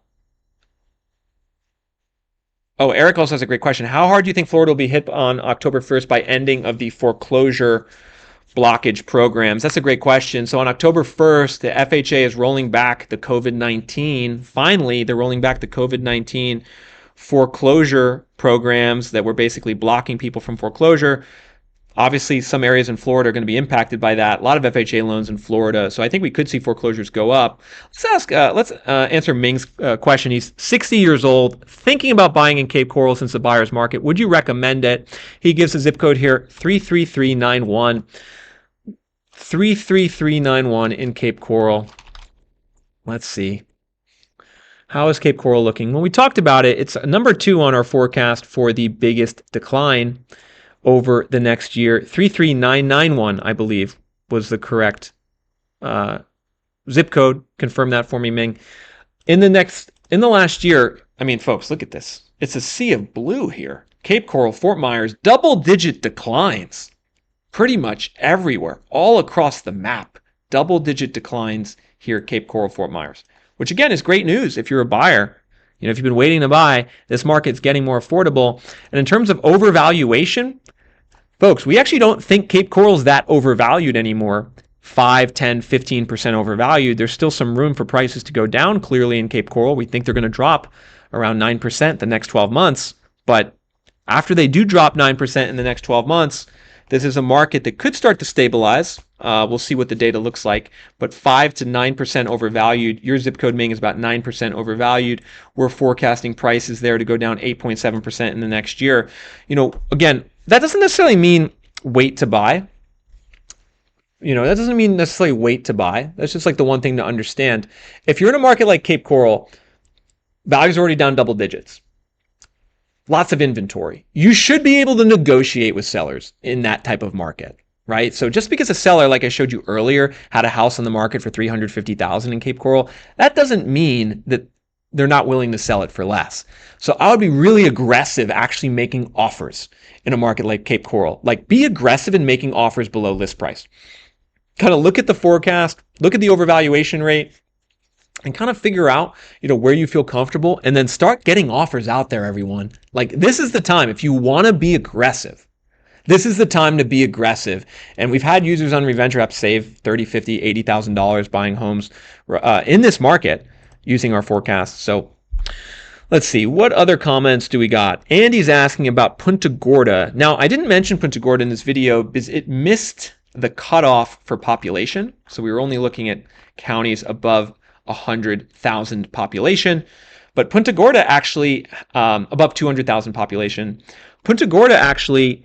also has a great question. How hard do you think Florida will be hit on October 1st by ending of the foreclosure blockage programs? That's a great question. So on October 1st, the FHA is rolling back the COVID-19. Finally, they're rolling back the COVID-19 foreclosure programs that were basically blocking people from foreclosure. Obviously, some areas in Florida are going to be impacted by that. A lot of FHA loans in Florida, so I think we could see foreclosures go up. Let's answer Ming's question. He's 60 years old, thinking about buying in Cape Coral since the buyer's market. Would you recommend it? He gives a zip code here, 33391. 33391 in Cape Coral. Let's see. How is Cape Coral looking? Well, we talked about it. It's number 2 on our forecast for the biggest decline over the next year. 33991, I believe, was the correct zip code. Confirm that for me, Ming. In the last year, I mean, folks, look at this. It's a sea of blue here. Cape Coral, Fort Myers, double-digit declines pretty much everywhere, all across the map. Double-digit declines here at Cape Coral, Fort Myers, which again is great news if you're a buyer. You know, if you've been waiting to buy, this market's getting more affordable. And in terms of overvaluation, folks, we actually don't think Cape Coral's that overvalued anymore. 5, 10, 15% overvalued. There's still some room for prices to go down clearly in Cape Coral. We think they're going to drop around 9% the next 12 months. But after they do drop 9% in the next 12 months, this is a market that could start to stabilize. We'll see what the data looks like, but 5 to 9% overvalued. Your zip code, Ming, is about 9% overvalued. We're forecasting prices there to go down 8.7% in the next year. You know, again, that doesn't necessarily mean wait to buy. You know, that doesn't mean necessarily wait to buy. That's just like the one thing to understand. If you're in a market like Cape Coral, value's already down double digits. Lots of inventory. You should be able to negotiate with sellers in that type of market, right? So just because a seller, like I showed you earlier, had a house on the market for $350,000 in Cape Coral, that doesn't mean that they're not willing to sell it for less. So I would be really aggressive actually making offers in a market like Cape Coral. Like, be aggressive in making offers below list price. Kind of look at the forecast, look at the overvaluation rate, and kind of figure out, you know, where you feel comfortable, and then start getting offers out there, everyone. Like, this is the time. If you want to be aggressive, this is the time to be aggressive. And we've had users on Reventure app save $30,000, $50,000, $80,000 buying homes in this market using our forecast. So let's see, what other comments do we got? Andy's asking about Punta Gorda. Now, I didn't mention Punta Gorda in this video because it missed the cutoff for population. So we were only looking at counties above 100,000 population, but Punta Gorda actually, above 200,000 population, Punta Gorda actually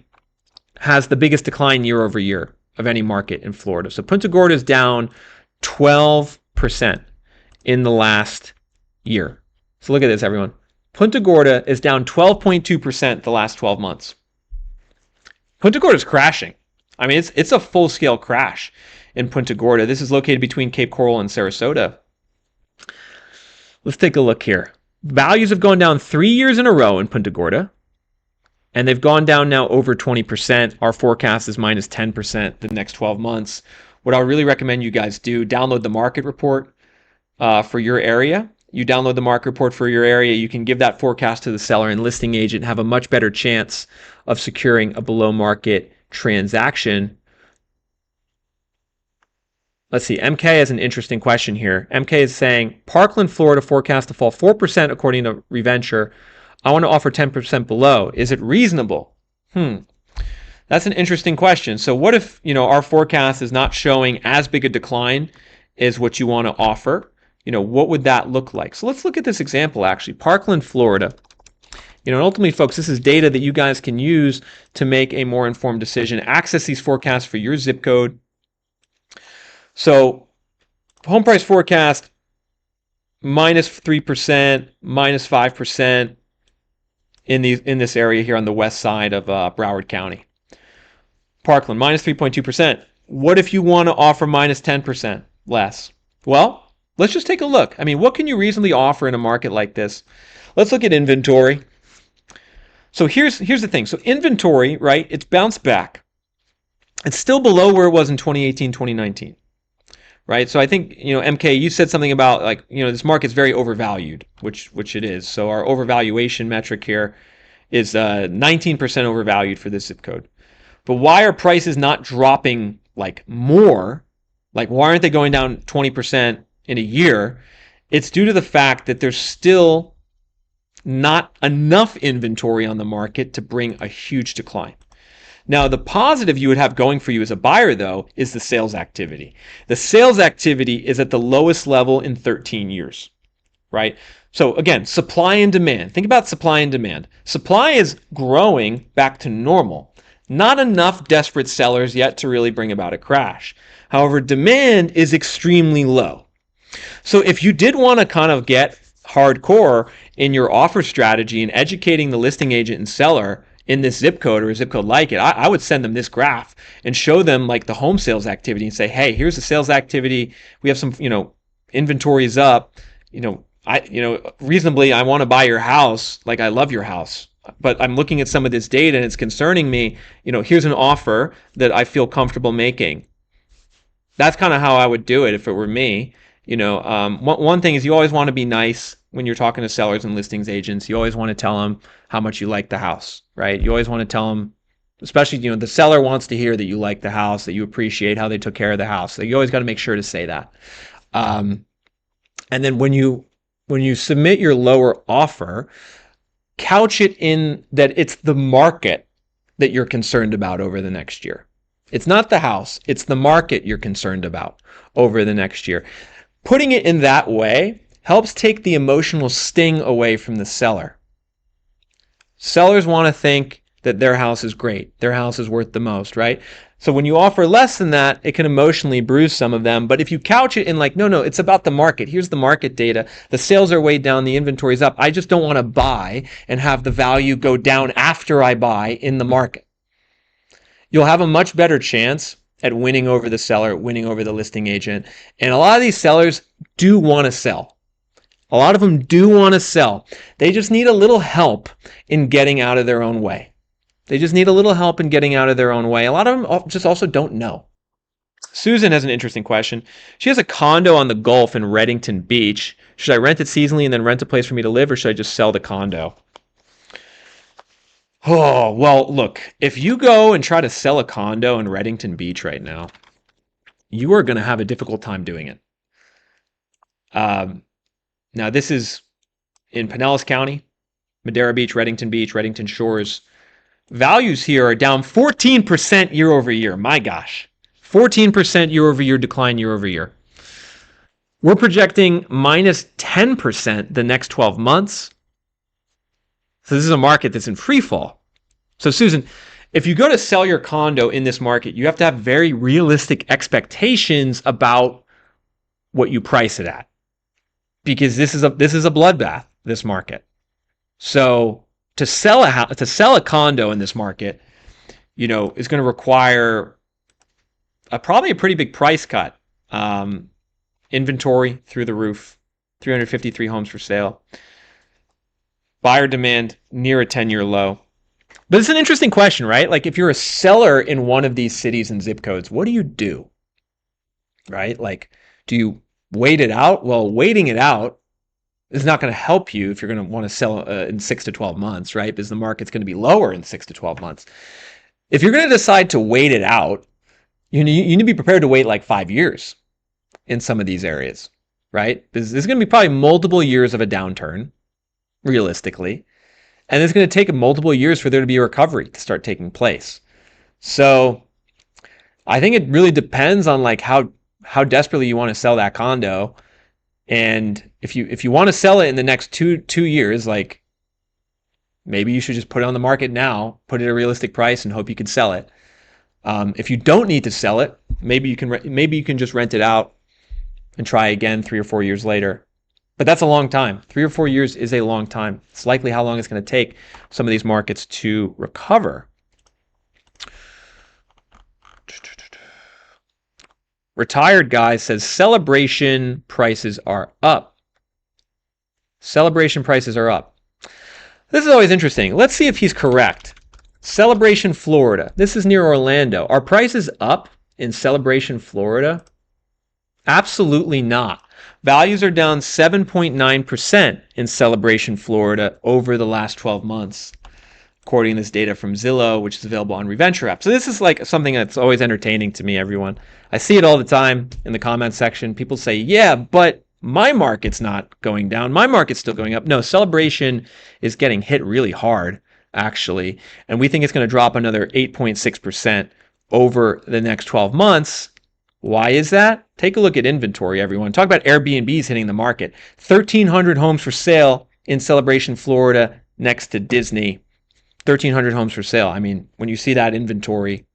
has the biggest decline year over year of any market in Florida. So Punta Gorda is down 12% in the last year. So look at this, everyone. Punta Gorda is down 12.2% the last 12 months. Punta Gorda is crashing. I mean, it's a full-scale crash in Punta Gorda. This is located between Cape Coral and Sarasota. Let's take a look here. Values have gone down 3 years in a row in Punta Gorda, and they've gone down now over 20%. Our forecast is minus 10% the next 12 months. What I would really recommend you guys do, download the market report for your area. You download the market report for your area, you can give that forecast to the seller and listing agent, have a much better chance of securing a below market transaction. Let's see, MK has an interesting question here. MK is saying, Parkland, Florida forecast to fall 4% according to Reventure. I want to offer 10% below. Is it reasonable? That's an interesting question. So what if, you know, our forecast is not showing as big a decline as what you want to offer? You know, what would that look like? So let's look at this example, actually. Parkland, Florida. You know, and ultimately, folks, this is data that you guys can use to make a more informed decision. Access these forecasts for your zip code. So home price forecast, minus 3%, minus 5% in this area here on the west side of Broward County. Parkland, minus 3.2%. What if you want to offer minus 10% less? Well, let's just take a look. I mean, what can you reasonably offer in a market like this? Let's look at inventory. So here's the thing. So inventory, right, it's bounced back. It's still below where it was in 2018, 2019. Right, so I think, you know, MK, you said something about, like, you know, this market's very overvalued, which it is. So our overvaluation metric here is 19% overvalued for this zip code. But why are prices not dropping like more? Like, why aren't they going down 20% in a year? It's due to the fact that there's still not enough inventory on the market to bring a huge decline. Now, the positive you would have going for you as a buyer, though, is the sales activity. The sales activity is at the lowest level in 13 years, right? So again, supply and demand. Think about supply and demand. Supply is growing back to normal. Not enough desperate sellers yet to really bring about a crash. However, demand is extremely low. So if you did want to kind of get hardcore in your offer strategy and educating the listing agent and seller in this zip code or a zip code like it, I would send them this graph and show them like the home sales activity and say, hey, here's the sales activity. We have some, inventory is up. Reasonably, I want to buy your house. Like, I love your house, but I'm looking at some of this data and it's concerning me. Here's an offer that I feel comfortable making. That's kind of how I would do it if it were me. One thing is you always want to be nice when you're talking to sellers and listings agents. You always want to tell them how much you like the house, right? You always want to tell them, especially, the seller wants to hear that you like the house, that you appreciate how they took care of the house. So you always got to make sure to say that. And then when you submit your lower offer, couch it in that it's the market that you're concerned about over the next year. It's not the house, it's the market you're concerned about over the next year. Putting it in that way helps take the emotional sting away from the seller. Sellers want to think that their house is great, their house is worth the most, right? So when you offer less than that, it can emotionally bruise some of them. But if you couch it in like, no, it's about the market. Here's the market data. The sales are way down, the inventory's up. I just don't want to buy and have the value go down after I buy in the market. You'll have a much better chance at winning over the seller, winning over the listing agent. And a lot of these sellers do want to sell. A lot of them do want to sell. They just need a little help in getting out of their own way. They just need a little help in getting out of their own way. A lot of them just also don't know. Susan has an interesting question. She has a condo on the Gulf in Reddington Beach. Should I rent it seasonally and then rent a place for me to live, or should I just sell the condo? Oh, well, look, if you go and try to sell a condo in Reddington Beach right now, you are going to have a difficult time doing it. Now, this is in Pinellas County, Madera Beach, Reddington Shores. Values here are down 14% year over year. My gosh, 14% year over year decline year over year. We're projecting minus 10% the next 12 months. So this is a market that's in free fall. So Susan, if you go to sell your condo in this market, you have to have very realistic expectations about what you price it at, because this is a bloodbath, this market. So to sell a condo in this market, is going to require probably a pretty big price cut. Inventory through the roof, 353 homes for sale. Buyer demand near a 10-year low. But it's an interesting question, right? Like, if you're a seller in one of these cities and zip codes, what do you do? Right? Like, do you wait it out? Well, waiting it out is not going to help you if you're going to want to sell in 6 to 12 months, right? Because the market's going to be lower in 6 to 12 months. If you're going to decide to wait it out, you need to be prepared to wait like 5 years in some of these areas, right? There's going to be probably multiple years of a downturn, realistically. And it's going to take multiple years for there to be a recovery to start taking place. So I think it really depends on like how desperately you want to sell that condo. And if you want to sell it in the next two years, like, maybe you should just put it on the market now, put it at a realistic price, and hope you can sell it. If you don't need to sell it, maybe you can just rent it out and try again 3 or 4 years later. But that's a long time. 3 or 4 years is a long time. It's likely how long it's going to take some of these markets to recover. Retired guy says celebration prices are up. Celebration prices are up. This is always interesting. Let's see if he's correct. Celebration, Florida. This is near Orlando. Are prices up in Celebration, Florida? Absolutely not. Values are down 7.9% in Celebration, Florida over the last 12 months, according to this data from Zillow, which is available on Reventure app. So this is like something that's always entertaining to me, everyone. I see it all the time in the comment section. People say, yeah, but my market's not going down. My market's still going up. No, Celebration is getting hit really hard, actually. And we think it's going to drop another 8.6% over the next 12 months. Why is that? Take a look at inventory, everyone. Talk about Airbnbs hitting the market. 1,300 homes for sale in Celebration, Florida, next to Disney. 1,300 homes for sale. I mean, when you see that inventory,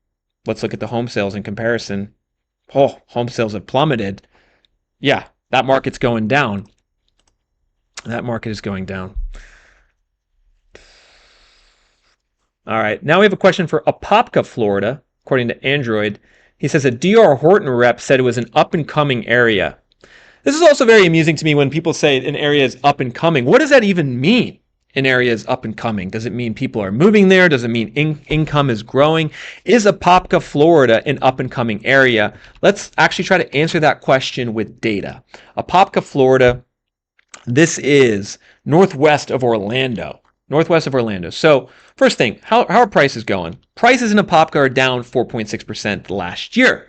let's look at the home sales in comparison. Oh, home sales have plummeted. Yeah, that market's going down. That market is going down. All right, now we have a question for Apopka, Florida, according to Android. He says a D.R. Horton rep said it was an up-and-coming area. This is also very amusing to me when people say an area is up-and-coming. What does that even mean? An area is up-and-coming. Does it mean people are moving there? Does it mean income is growing? Is Apopka, Florida an up-and-coming area? Let's actually try to answer that question with data. Apopka, Florida, this is northwest of Orlando. Northwest of Orlando. So first thing, how are prices going? Prices in Apopka are down 4.6% last year.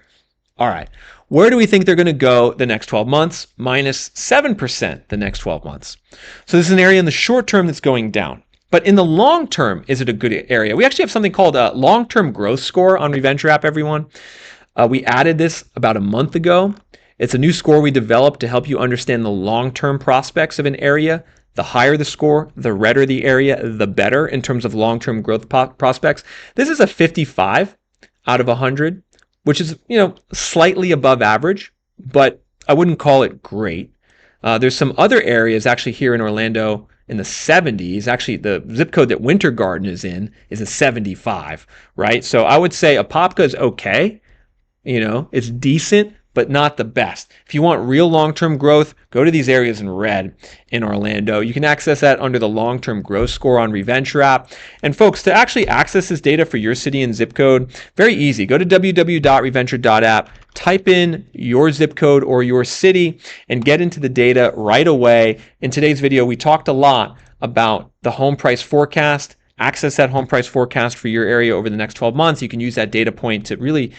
All right. Where do we think they're going to go the next 12 months? Minus 7% the next 12 months. So this is an area in the short term that's going down. But in the long term, is it a good area? We actually have something called a long-term growth score on Reventure app, everyone. We added this about a month ago. It's a new score we developed to help you understand the long-term prospects of an area. The higher the score, the redder the area, the better in terms of long-term growth prospects. This is a 55 out of 100, which is, slightly above average, but I wouldn't call it great. There's some other areas actually here in Orlando in the 70s. Actually, the zip code that Winter Garden is in is a 75, right? So I would say Apopka is okay. It's decent, but not the best. If you want real long-term growth, go to these areas in red in Orlando. You can access that under the long-term growth score on Reventure app. And folks, to actually access this data for your city and zip code, very easy. Go to www.reventure.app, type in your zip code or your city, and get into the data right away. In today's video, we talked a lot about the home price forecast. Access that home price forecast for your area over the next 12 months. You can use that data point to really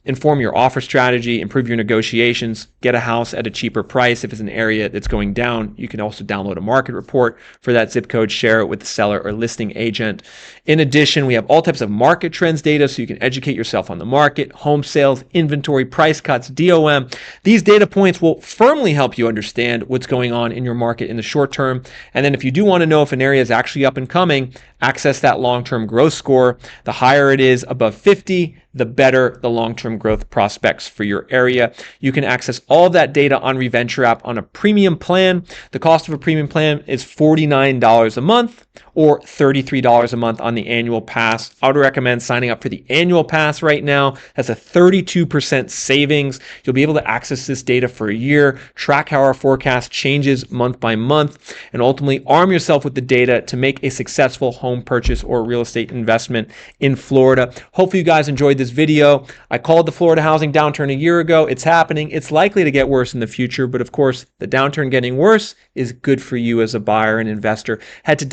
inform your offer strategy, improve your negotiations, get a house at a cheaper price. If it's an area that's going down, you can also download a market report for that zip code, share it with the seller or listing agent. In addition, we have all types of market trends data so you can educate yourself on the market, home sales, inventory, price cuts, DOM. These data points will firmly help you understand what's going on in your market in the short term. And then if you do want to know if an area is actually up and coming, access that long-term growth score. The higher it is, above 50, the better the long-term growth prospects for your area. You can access all of that data on Reventure app on a premium plan. The cost of a premium plan is $49 a month or $33 a month on the annual pass. I would recommend signing up for the annual pass right now. That's a 32% savings. You'll be able to access this data for a year, track how our forecast changes month by month, and ultimately arm yourself with the data to make a successful home purchase or real estate investment in Florida. Hopefully you guys enjoyed this video. I called the Florida housing downturn a year ago. It's happening. It's likely to get worse in the future, but of course, the downturn getting worse is good for you as a buyer and investor. Head to